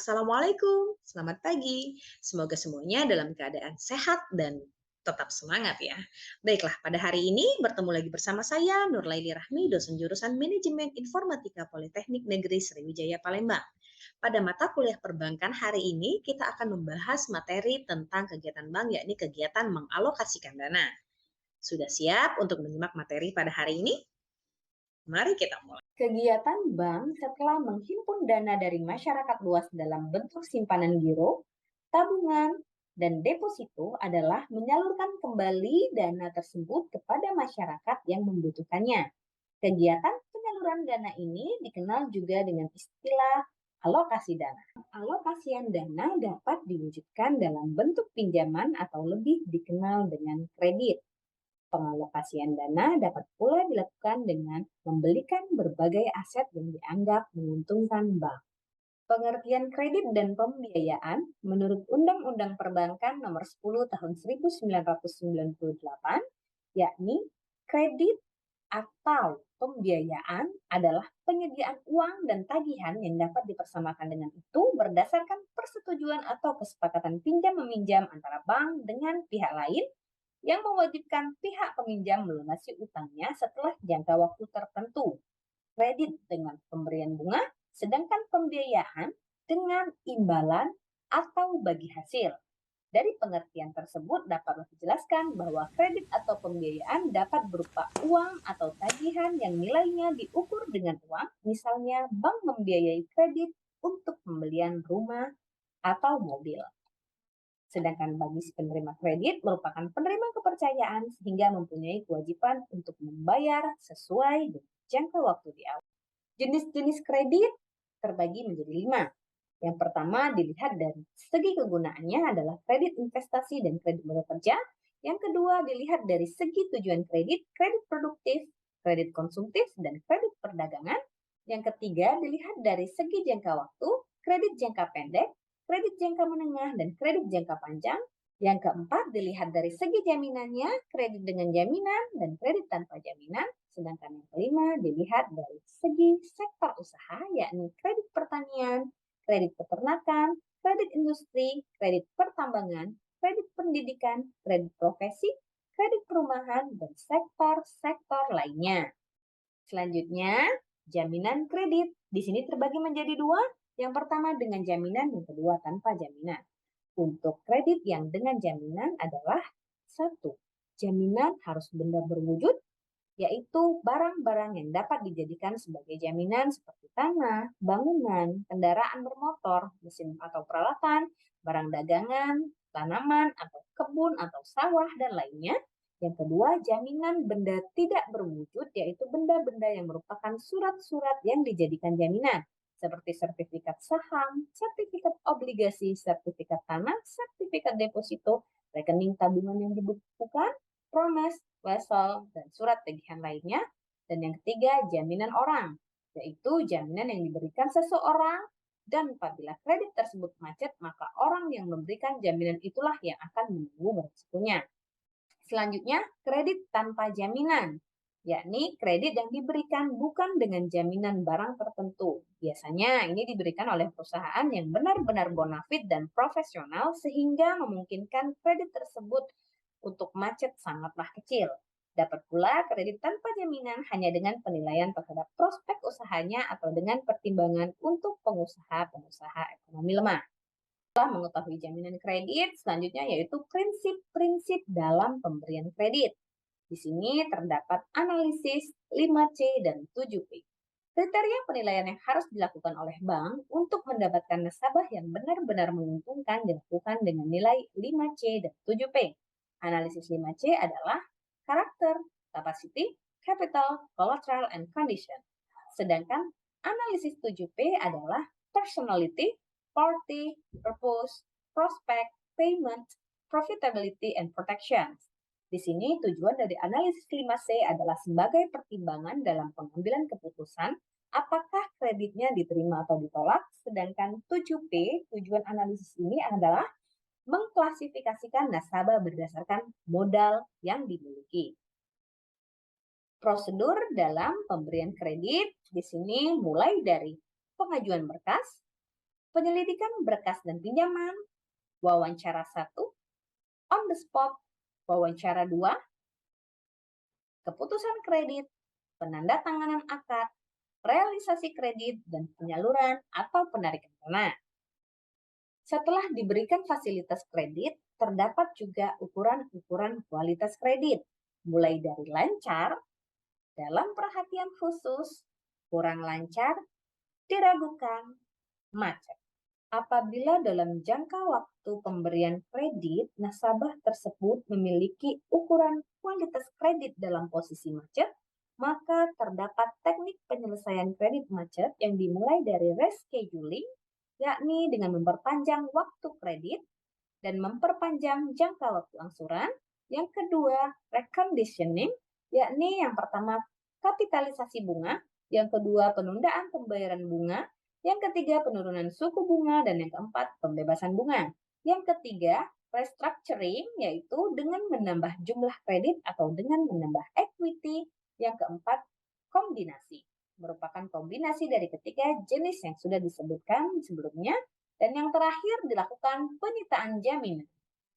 Assalamualaikum, selamat pagi. Semoga semuanya dalam keadaan sehat dan tetap semangat ya. Baiklah, pada hari ini bertemu lagi bersama saya Nurlaili Rahmi, dosen jurusan Manajemen Informatika Politeknik Negeri Sriwijaya Palembang. Pada mata kuliah perbankan hari ini kita akan membahas materi tentang kegiatan bank, yakni kegiatan mengalokasikan dana. Sudah siap untuk menyimak materi pada hari ini? Mari kita mulai. Kegiatan bank setelah menghimpun dana dari masyarakat luas dalam bentuk simpanan giro, tabungan, dan deposito adalah menyalurkan kembali dana tersebut kepada masyarakat yang membutuhkannya. Kegiatan penyaluran dana ini dikenal juga dengan istilah alokasi dana. Alokasian dana dapat diwujudkan dalam bentuk pinjaman atau lebih dikenal dengan kredit. Pengalokasian dana dapat pula dilakukan dengan membelikan berbagai aset yang dianggap menguntungkan bank. Pengertian kredit dan pembiayaan menurut Undang-Undang Perbankan Nomor 10 Tahun 1998, yakni kredit atau pembiayaan adalah penyediaan uang dan tagihan yang dapat dipersamakan dengan itu berdasarkan persetujuan atau kesepakatan pinjam-meminjam antara bank dengan pihak lain yang mewajibkan pihak peminjam melunasi utangnya setelah jangka waktu tertentu. Kredit dengan pemberian bunga, sedangkan pembiayaan dengan imbalan atau bagi hasil. Dari pengertian tersebut dapat dijelaskan bahwa kredit atau pembiayaan dapat berupa uang atau tagihan yang nilainya diukur dengan uang, misalnya bank membiayai kredit untuk pembelian rumah atau mobil. Sedangkan bagi si penerima kredit merupakan penerima kepercayaan sehingga mempunyai kewajiban untuk membayar sesuai dengan jangka waktu di awal. Jenis-jenis kredit terbagi menjadi 5. Yang pertama dilihat dari segi kegunaannya adalah kredit investasi dan kredit modal kerja. Yang kedua dilihat dari segi tujuan kredit, kredit produktif, kredit konsumtif, dan kredit perdagangan. Yang ketiga dilihat dari segi jangka waktu, kredit jangka pendek, kredit jangka menengah, dan kredit jangka panjang. Yang keempat dilihat dari segi jaminannya, kredit dengan jaminan, dan kredit tanpa jaminan. Sedangkan yang kelima dilihat dari segi sektor usaha, yakni kredit pertanian, kredit peternakan, kredit industri, kredit pertambangan, kredit pendidikan, kredit profesi, kredit perumahan, dan sektor-sektor lainnya. Selanjutnya, jaminan kredit. Di sini terbagi menjadi 2. Yang pertama dengan jaminan, yang kedua tanpa jaminan. Untuk kredit yang dengan jaminan adalah 1. Jaminan harus benar berwujud, yaitu barang-barang yang dapat dijadikan sebagai jaminan seperti tanah, bangunan, kendaraan bermotor, mesin atau peralatan, barang dagangan, tanaman atau kebun atau sawah, dan lainnya. Yang kedua, jaminan benda tidak berwujud, yaitu benda-benda yang merupakan surat-surat yang dijadikan jaminan, seperti sertifikat saham, sertifikat obligasi, sertifikat tanah, sertifikat deposito, rekening tabungan yang dibukukan, promes, wesel, dan surat tagihan lainnya. Dan yang ketiga, jaminan orang, yaitu jaminan yang diberikan seseorang dan apabila kredit tersebut macet, maka orang yang memberikan jaminan itulah yang akan menanggung resikonya. Selanjutnya, kredit tanpa jaminan, yakni kredit yang diberikan bukan dengan jaminan barang tertentu. Biasanya ini diberikan oleh perusahaan yang benar-benar bonafit dan profesional sehingga memungkinkan kredit tersebut untuk macet sangatlah kecil. Dapat pula kredit tanpa jaminan hanya dengan penilaian terhadap prospek usahanya atau dengan pertimbangan untuk pengusaha-pengusaha ekonomi lemah. Setelah mengetahui jaminan kredit, selanjutnya yaitu prinsip-prinsip dalam pemberian kredit. Di sini terdapat analisis 5C dan 7P. Kriteria penilaian yang harus dilakukan oleh bank untuk mendapatkan nasabah yang benar-benar menguntungkan dilakukan dengan nilai 5C dan 7P. Analisis 5C adalah karakter, capacity, capital, collateral, and condition. Sedangkan analisis 7P adalah personality, party, purpose, prospect, payment, profitability, and protection. Di sini tujuan dari analisis 5C adalah sebagai pertimbangan dalam pengambilan keputusan apakah kreditnya diterima atau ditolak, sedangkan 7P, tujuan analisis ini adalah mengklasifikasikan nasabah berdasarkan modal yang dimiliki. Prosedur dalam pemberian kredit di sini mulai dari pengajuan berkas, penyelidikan berkas dan pinjaman, wawancara 1, on the spot, wawancara 2, keputusan kredit, penandatanganan akad, realisasi kredit, dan penyaluran atau penarikan dana. Setelah diberikan fasilitas kredit, terdapat juga ukuran-ukuran kualitas kredit, mulai dari lancar, dalam perhatian khusus, kurang lancar, diragukan, macet. Apabila dalam jangka waktu pemberian kredit, nasabah tersebut memiliki ukuran kualitas kredit dalam posisi macet, maka terdapat teknik penyelesaian kredit macet yang dimulai dari rescheduling, yakni dengan memperpanjang waktu kredit dan memperpanjang jangka waktu angsuran. Yang kedua, reconditioning, yakni yang pertama kapitalisasi bunga, yang kedua penundaan pembayaran bunga, yang ketiga penurunan suku bunga, dan yang keempat pembebasan bunga. Yang ketiga, restructuring, yaitu dengan menambah jumlah kredit atau dengan menambah equity. Yang keempat, kombinasi, merupakan kombinasi dari ketiga jenis yang sudah disebutkan sebelumnya. Dan yang terakhir dilakukan penyitaan jaminan.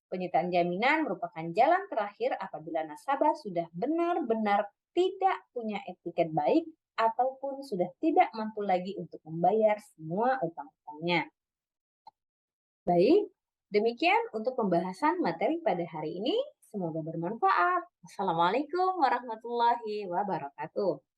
Penyitaan jaminan merupakan jalan terakhir apabila nasabah sudah benar-benar tidak punya etiket baik ataupun sudah tidak mampu lagi untuk membayar semua utang-utangnya. Baik, demikian untuk pembahasan materi pada hari ini. Semoga bermanfaat. Wassalamualaikum warahmatullahi wabarakatuh.